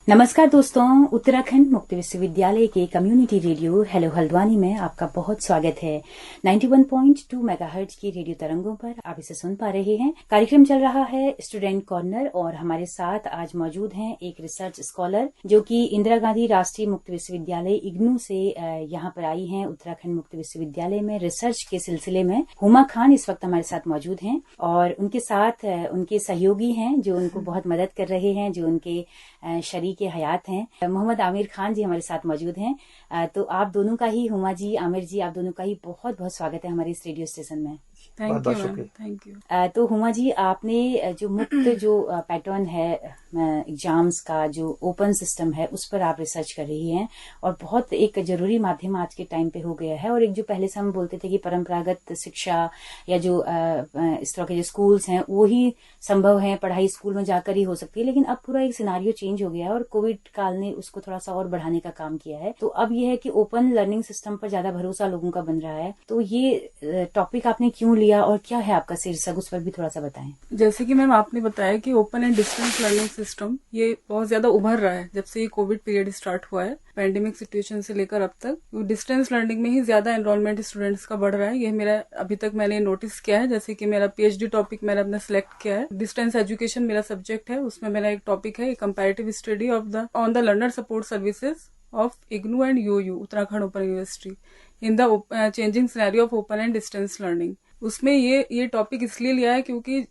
नमस्कार दोस्तों, उत्तराखंड मुक्त विश्वविद्यालय के कम्युनिटी रेडियो हेलो हल्द्वानी में आपका बहुत स्वागत है। 91.2 मेगाहर्ट्ज की रेडियो तरंगों पर आप इसे सुन पा रहे हैं। कार्यक्रम चल रहा है स्टूडेंट कॉर्नर और हमारे साथ आज मौजूद हैं एक रिसर्च स्कॉलर जो कि इंदिरा गांधी राष्ट्रीय मुक्त विश्वविद्यालय इग्नू से यहाँ पर आई हैं। उत्तराखंड मुक्त विश्वविद्यालय में रिसर्च के सिलसिले में हुमा खान इस वक्त हमारे साथ मौजूद हैं और उनके साथ उनके सहयोगी हैं जो उनको बहुत मदद कर रहे हैं, जो उनके शरीक के हयात हैं। मोहम्मद आमिर खान जी हमारे साथ मौजूद हैं। तो आप दोनों का ही, हुमा जी, आमिर जी, आप दोनों का ही बहुत बहुत स्वागत है हमारे इस रेडियो स्टेशन में। Thank you, thank you. तो हुमा जी, आपने जो मुक्त जो पैटर्न है एग्जाम्स का, जो ओपन सिस्टम है, उस पर आप रिसर्च कर रही हैं और बहुत एक जरूरी माध्यम आज के टाइम पे हो गया है। और एक जो पहले से हम बोलते थे कि परंपरागत शिक्षा या जो इस तरह के जो स्कूल्स हैं वो ही संभव है, पढ़ाई स्कूल में जाकर ही हो सकती है, लेकिन अब पूरा एक सिनारियो चेंज हो गया है और कोविड काल ने उसको थोड़ा सा और बढ़ाने का काम किया है। तो अब ये है कि ओपन लर्निंग सिस्टम पर ज्यादा भरोसा लोगों का बन रहा है। तो ये टॉपिक आपने क्यों लिया और क्या है आपका शीर्षक, उस पर भी थोड़ा सा बताएं। जैसे कि मैम आपने बताया कि open and distance learning system ये बहुत ज्यादा उभर रहा है जब से ये कोविड पीरियड स्टार्ट हुआ है। पैंडेमिक सिचुएशन से लेकर अब तक डिस्टेंस लर्निंग में ही ज्यादा एनरोलमेंट स्टूडेंट्स का बढ़ रहा है। ये मेरा अभी तक मैंने नोटिस किया है। जैसे कि मेरा पीएचडी टॉपिक मैंने अपना सिलेक्ट किया है, डिस्टेंस एजुकेशन मेरा सब्जेक्ट है। उसमें मेरा एक टॉपिक है comparative study on the learner support services of IGNOU and UU Uttarakhand open university in the changing scenario of open and distance learning. उसमें ये टॉपिक इसलिए लिया है क्योंकि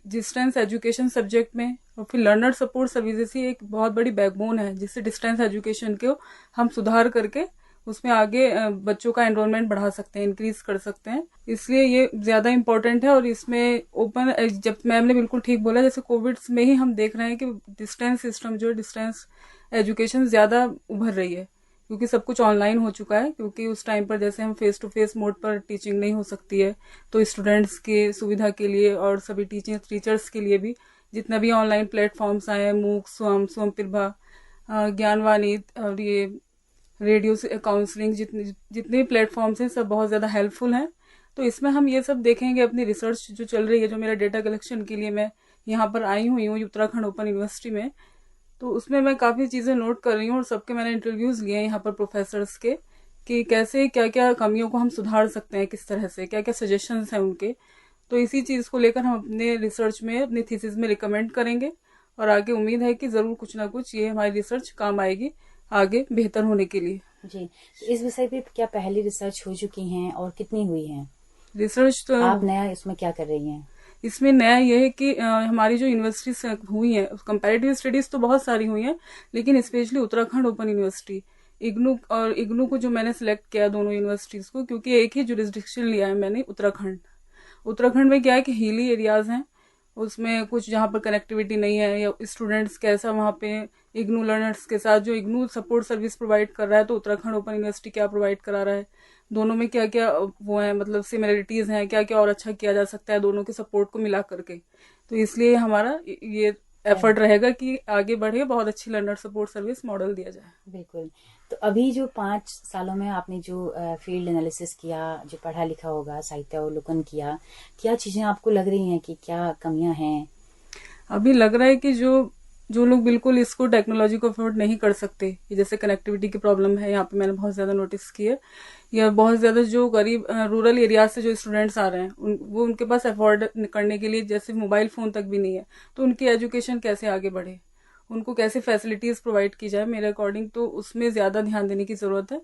डिस्टेंस एजुकेशन सब्जेक्ट में और फिर लर्नर सपोर्ट सर्विसेज ही एक बहुत बड़ी बैकबोन है जिससे डिस्टेंस एजुकेशन को हम सुधार करके उसमें आगे बच्चों का एनरोलमेंट बढ़ा सकते हैं, इंक्रीज कर सकते हैं। इसलिए ये ज्यादा इंपॉर्टेंट है। और इसमें ओपन, जब मैम ने बिल्कुल ठीक बोला, जैसे कोविड में ही हम देख रहे हैं कि डिस्टेंस सिस्टम जो है, डिस्टेंस एजुकेशन ज्यादा उभर रही है क्योंकि सब कुछ ऑनलाइन हो चुका है। क्योंकि उस टाइम पर जैसे हम फेस टू फेस मोड पर टीचिंग नहीं हो सकती है, तो स्टूडेंट्स के सुविधा के लिए और सभी टीचर्स के लिए भी जितना भी ऑनलाइन प्लेटफॉर्म्स आए हैं, मूक, स्वम प्रभा, ज्ञानवाणी और ये रेडियो से काउंसलिंग, जितने प्लेटफॉर्म्स हैं सब बहुत ज्यादा हेल्पफुल हैं। तो इसमें हम ये सब देखेंगे। अपनी रिसर्च जो चल रही है, जो मेरा डेटा कलेक्शन के लिए मैं यहाँ पर आई हुई हूँ उत्तराखंड ओपन यूनिवर्सिटी में, तो उसमें मैं काफी चीजें नोट कर रही हूँ और सबके मैंने इंटरव्यूज लिए हैं यहाँ पर प्रोफेसर्स के कि कैसे क्या क्या कमियों को हम सुधार सकते हैं, किस तरह से, क्या क्या सजेशंस हैं उनके। तो इसी चीज को लेकर हम अपने रिसर्च में, अपनी थीसिस में रिकमेंड करेंगे और आगे उम्मीद है कि जरूर कुछ ना कुछ ये हमारी रिसर्च काम आएगी आगे बेहतर होने के लिए। जी, तो इस विषय पे क्या पहली रिसर्च हो चुकी हैं और कितनी हुई हैं? रिसर्च तो आप नया इसमें क्या कर रही हैं? इसमें नया यह है कि हमारी जो यूनिवर्सिटीज हुई हैं, कंपैरेटिव स्टडीज तो बहुत सारी हुई हैं, लेकिन specially Uttarakhand open university IGNOU को जो मैंने सिलेक्ट किया दोनों यूनिवर्सिटीज को, क्योंकि एक ही जुरिस्डिक्शन लिया है मैंने उत्तराखंड में क्या है कि हिली एरियाज हैं, उसमें कुछ जहाँ पर कनेक्टिविटी नहीं है या स्टूडेंट्स कैसा वहाँ पे इग्नू लर्नर्स के साथ जो इग्नू सपोर्ट सर्विस प्रोवाइड कर रहा है, तो उत्तराखंड ओपन यूनिवर्सिटी क्या प्रोवाइड करा रहा है, दोनों में क्या क्या वो है, मतलब सिमिलरिटीज हैं, क्या क्या और अच्छा किया जा सकता है दोनों के सपोर्ट को मिला करके। तो इसलिए हमारा ये एफर्ट रहेगा कि आगे बढ़े, बहुत अच्छी लर्नर सपोर्ट सर्विस मॉडल दिया जाए। बिल्कुल। तो अभी जो 5 सालों में आपने जो फील्ड एनालिसिस किया, जो पढ़ा लिखा होगा, साहित्यावलोकन किया, क्या चीजें आपको लग रही हैं कि क्या कमियां हैं? अभी लग रहा है कि जो लोग बिल्कुल इसको टेक्नोलॉजी को अफोर्ड नहीं कर सकते, जैसे कनेक्टिविटी की प्रॉब्लम है यहाँ पे मैंने बहुत ज्यादा नोटिस की है, या बहुत ज्यादा जो गरीब रूरल एरिया से जो स्टूडेंट्स आ रहे हैं वो उनके पास अफोर्ड करने के लिए जैसे मोबाइल फोन तक भी नहीं है, तो उनकी एजुकेशन कैसे आगे बढ़े, उनको कैसे फैसिलिटीज प्रोवाइड की जाए, मेरे अकॉर्डिंग तो उसमें ज्यादा ध्यान देने की जरूरत है।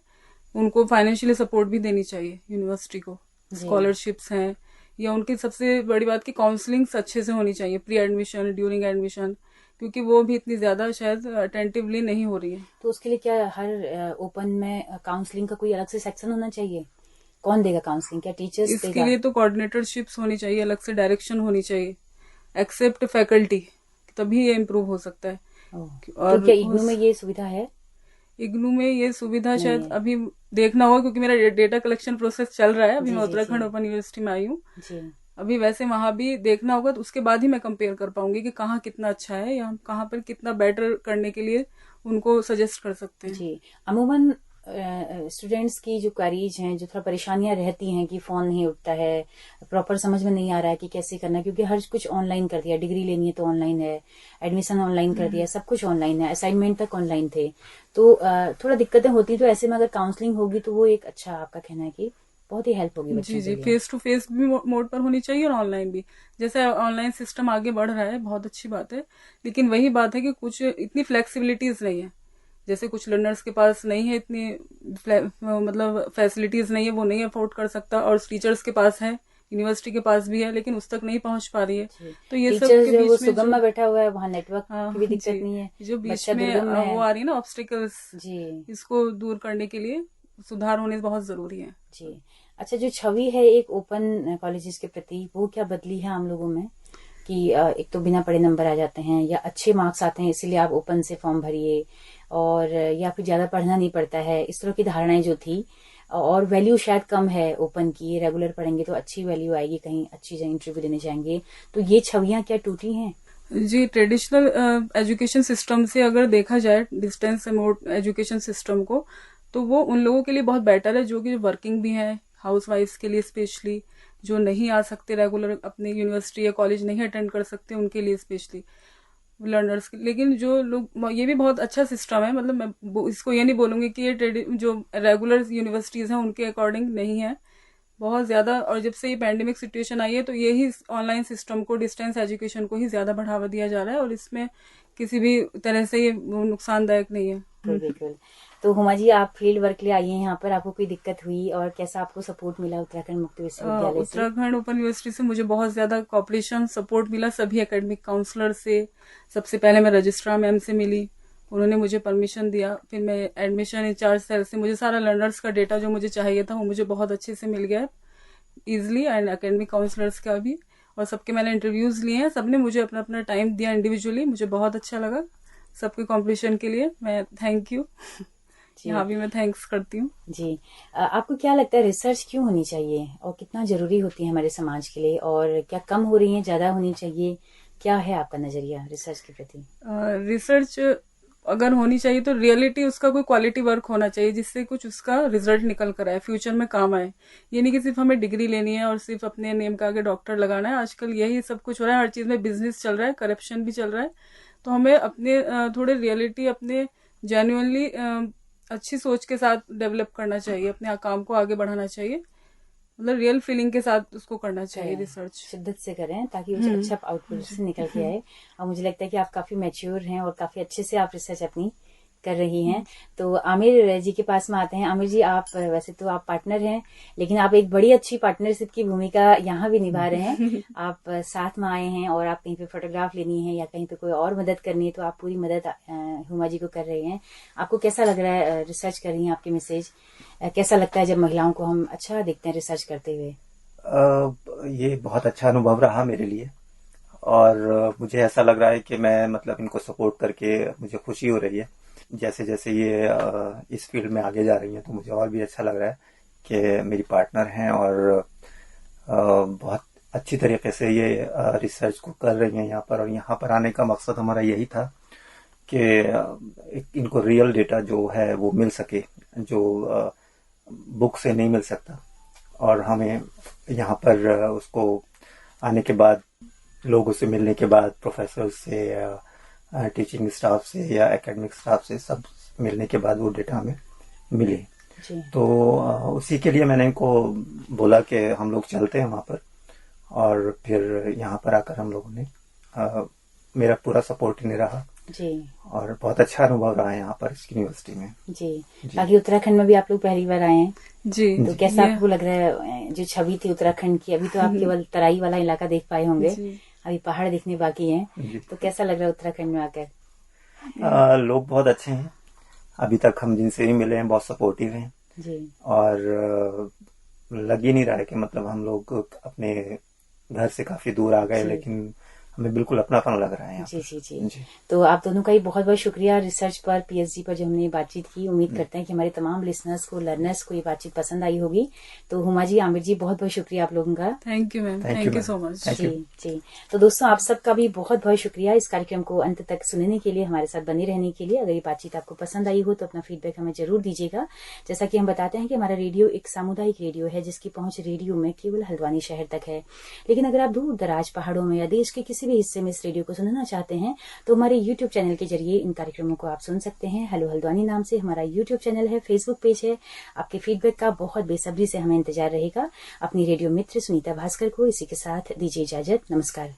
उनको फाइनेंशियली सपोर्ट भी देनी चाहिए यूनिवर्सिटी को, स्कॉलरशिप्स हैं, या उनकी सबसे बड़ी बात की काउंसलिंग अच्छे से होनी चाहिए, प्री एडमिशन, ड्यूरिंग एडमिशन, क्योंकि वो भी इतनी ज्यादा शायद अटेंटिवली नहीं हो रही है। तो उसके लिए क्या हर ओपन में काउंसलिंग का कोई अलग से सेक्शन होना चाहिए? कौन देगा काउंसलिंग? क्या टीचर्स देगा? इसके लिए तो कोऑर्डिनेटरशिप्स होनी चाहिए, अलग से डायरेक्शन होनी चाहिए, एक्सेप्ट फैकल्टी, तभी ये इम्प्रूव हो सकता है। तो क्या इग्नू में ये सुविधा है? इग्नू में ये सुविधा शायद अभी देखना होगा, क्योंकि मेरा डेटा कलेक्शन प्रोसेस चल रहा है। अभी मैं उत्तराखंड ओपन यूनिवर्सिटी में आई हूँ, अभी वैसे वहां भी देखना होगा, तो उसके बाद ही मैं कंपेयर कर पाऊंगी कि कहाँ कितना अच्छा है या हम कहाँ पर कितना बेटर करने के लिए उनको सजेस्ट कर सकते हैं। जी, अमूमन स्टूडेंट्स की जो क्वेरीज हैं, जो थोड़ा परेशानियां रहती हैं कि फ़ोन नहीं उठता है, प्रॉपर समझ में नहीं आ रहा है कि कैसे करना है, क्योंकि हर कुछ ऑनलाइन कर दिया, डिग्री लेनी है तो ऑनलाइन है, एडमिशन ऑनलाइन कर दिया, सब कुछ ऑनलाइन है, असाइनमेंट तक ऑनलाइन थे, तो थोड़ा दिक्कतें होती, तो ऐसे में अगर काउंसलिंग होगी तो वो एक अच्छा, आपका कहना है कि बहुत ही हेल्प होगी जी बच्चों के जी, लिए। फेस टू फेस भी मोड पर होनी चाहिए और ऑनलाइन भी। जैसे ऑनलाइन सिस्टम आगे बढ़ रहा है, बहुत अच्छी बात है, लेकिन वही बात है कि कुछ इतनी फ्लेक्सिबिलिटीज नहीं है। जैसे कुछ लर्नर्स के पास नहीं है इतनी मतलब फैसिलिटीज नहीं है, वो नहीं अफोर्ड कर सकता, और टीचर्स के पास है, यूनिवर्सिटी के पास भी है, लेकिन उस तक नहीं पहुंच पा रही है। तो ये सब टीचर के जो है वो बीच में सुगम जो में बैठा हुआ है, वहाँ नेटवर्क की भी हाँ दिक्कत जी, नहीं है, जो बीच बच्चा में दुर्गम में वो है। आ रही है ना ऑब्स्टिकल्स, जी इसको दूर करने के लिए सुधार होने बहुत जरूरी है। जी। अच्छा, जो छवि है एक ओपन कॉलेजेस के प्रति, वो क्या बदली है आम लोगों में कि एक तो बिना पढ़े नंबर आ जाते हैं, या अच्छे मार्क्स आते हैं इसीलिए आप ओपन से फॉर्म भरिए, और या फिर ज्यादा पढ़ना नहीं पड़ता है, इस तरह की धारणाएं जो थी, और वैल्यू शायद कम है ओपन की, रेगुलर पढ़ेंगे तो अच्छी वैल्यू आएगी, कहीं अच्छी जगह इंटरव्यू देने जाएंगे, तो ये छवियां क्या टूटी हैं? जी, ट्रेडिशनल एजुकेशन सिस्टम से अगर देखा जाए डिस्टेंस रिमोट एजुकेशन सिस्टम को, तो वो उन लोगों के लिए बहुत बेटर है जो कि वर्किंग भी हैं, हाउस वाइफ्स के लिए स्पेशली, जो नहीं आ सकते रेगुलर अपने यूनिवर्सिटी या कॉलेज नहीं अटेंड कर सकते, उनके लिए स्पेशली लर्नर्स के। लेकिन जो लोग, ये भी बहुत अच्छा सिस्टम है, मतलब मैं इसको ये नहीं बोलूंगी कि ये जो रेगुलर यूनिवर्सिटीज हैं उनके अकॉर्डिंग नहीं है, बहुत ज्यादा। और जब से ये पैंडेमिक सिचुएशन आई है तो यही ऑनलाइन सिस्टम को, डिस्टेंस एजुकेशन को ही ज्यादा बढ़ावा दिया जा रहा है, और इसमें किसी भी तरह से ये नुकसानदायक नहीं है। बिल्कुल बिल्कुल। तो हुमा जी, आप फील्ड वर्क के लिए आई हैं यहाँ पर, आपको कोई दिक्कत हुई, और कैसा आपको सपोर्ट मिला उत्तराखंड मुक्त विश्वविद्यालय से? उत्तराखंड ओपन यूनिवर्सिटी से मुझे बहुत ज्यादा कॉपरेशन सपोर्ट मिला, सभी एकेडमिक काउंसलर से। सबसे पहले मैं रजिस्ट्रार मैम से मिली, उन्होंने मुझे परमिशन दिया। फिर मैं एडमिशन इंचार्ज सर से, मुझे सारा लर्नर्स का डेटा जो मुझे चाहिए था वो मुझे बहुत अच्छे से मिल गया इजिली, एंड एकेडमिक काउंसलर्स का भी। और सबके मैंने इंटरव्यूज लिए हैं, सबने मुझे अपना अपना टाइम दिया इंडिविजुअली, मुझे बहुत अच्छा लगा। सबके कॉम्पिटिशन के लिए मैं थैंक यू, जी यहाँ भी मैं थैंक्स करती हूँ। जी। आपको क्या लगता है रिसर्च क्यों होनी चाहिए, और कितना जरूरी होती है हमारे समाज के लिए, और क्या कम हो रही है, ज्यादा होनी चाहिए, क्या है आपका नजरिया रिसर्च के प्रति? रिसर्च अगर होनी चाहिए तो रियलिटी उसका कोई क्वालिटी वर्क होना चाहिए, जिससे कुछ उसका रिजल्ट निकल कर आए, फ्यूचर में काम आए। ये नहीं कि सिर्फ हमें डिग्री लेनी है और सिर्फ अपने नेम का आगे डॉक्टर लगाना है। आजकल यही सब कुछ हो रहा है, हर चीज में बिजनेस चल रहा है, करप्शन भी चल रहा है। तो हमें अपने थोड़े रियलिटी, अपने जेन्युइनली अच्छी सोच के साथ डेवलप करना चाहिए, अपने काम को आगे बढ़ाना चाहिए, मतलब रियल फीलिंग के साथ उसको करना चाहिए रिसर्च। शिद्दत से करें ताकि उसे अच्छा आउटपुट जी से निकल के आए। और मुझे लगता है कि आप काफी मैच्योर हैं और काफी अच्छे से आप रिसर्च अपनी कर रही हैं। तो आमिर जी के पास में आते हैं। आमिर जी, आप वैसे तो आप पार्टनर हैं, लेकिन आप एक बड़ी अच्छी पार्टनरशिप की भूमिका यहाँ भी निभा रहे हैं। आप साथ में आए हैं, और आप कहीं पे फोटोग्राफ लेनी है या कहीं पे कोई और मदद करनी है तो आप पूरी मदद हुमा जी को कर रहे हैं। आपको कैसा लग रहा है रिसर्च कर रही हैं आपके मैसेज? कैसा लगता है जब महिलाओं को हम अच्छा देखते हैं रिसर्च करते हुए? ये बहुत अच्छा अनुभव रहा मेरे लिए, और मुझे ऐसा लग रहा है कि मैं मतलब इनको सपोर्ट करके मुझे खुशी हो रही है। जैसे जैसे ये इस फील्ड में आगे जा रही हैं तो मुझे और भी अच्छा लग रहा है कि मेरी पार्टनर हैं, और बहुत अच्छी तरीके से ये रिसर्च को कर रही हैं यहाँ पर। और यहाँ पर आने का मकसद हमारा यही था कि इनको रियल डेटा जो है वो मिल सके, जो बुक से नहीं मिल सकता। और हमें यहाँ पर उसको आने के बाद, लोगों से मिलने के बाद, प्रोफेसर से, टीचिंग स्टाफ से या एकेडमिक स्टाफ से, सब मिलने के बाद वो डेटा हमें मिले। तो उसी के लिए मैंने इनको बोला कि हम लोग चलते हैं वहाँ पर, और फिर यहाँ पर आकर हम लोगों ने मेरा पूरा सपोर्ट इन्हें रहा जी, और बहुत अच्छा अनुभव रहा है यहाँ पर इस यूनिवर्सिटी में। जी। बाकी उत्तराखंड में भी आप लोग पहली बार आए हैं जी, तो कैसा आपको लग रहा है? जो छवि थी उत्तराखंड की, अभी तो आप केवल तराई वाला इलाका देख पाए होंगे, अभी पहाड़ दिखने बाकी हैं, तो कैसा लग रहा है उत्तराखंड में आकर? लोग बहुत अच्छे हैं, अभी तक हम जिनसे भी मिले हैं बहुत सपोर्टिव हैं जी। और लग ही नहीं रहा है कि मतलब हम लोग अपने घर से काफी दूर आ गए, लेकिन हमें बिल्कुल अपनापन लग रहा है यहाँ जी पर। जी जी तो आप दोनों का ही बहुत बहुत शुक्रिया रिसर्च पर, पीएचडी पर जो हमने बातचीत की। उम्मीद करते हैं कि हमारे तमाम लिसनर्स को, लर्नर्स को ये बातचीत पसंद आई होगी। तो हुमा जी, आमिर जी, बहुत बहुत शुक्रिया आप लोगों का। Thank you ma'am, thank you so much. जी जी। तो दोस्तों, आप सबका भी बहुत बहुत शुक्रिया इस कार्यक्रम को अंत तक सुनने के लिए, हमारे साथ बने रहने के लिए। अगर ये बातचीत आपको पसंद आई हो तो अपना फीडबैक हमें जरूर दीजिएगा। जैसा कि हम बताते हैं कि हमारा रेडियो एक सामुदायिक रेडियो है जिसकी पहुंच रेडियो में केवल हल्द्वानी शहर तक है। लेकिन अगर आप दूर दराज पहाड़ों में या देश के किसी भी हिस्से में इस रेडियो को सुनना चाहते हैं तो हमारे यूट्यूब चैनल के जरिए इन कार्यक्रमों को आप सुन सकते हैं। हेलो हल्द्वानी नाम से हमारा यूट्यूब चैनल है, फेसबुक पेज है। आपके फीडबैक का बहुत बेसब्री से हमें इंतजार रहेगा। अपनी रेडियो मित्र सुनीता भास्कर को इसी के साथ दीजिए इजाजत। नमस्कार।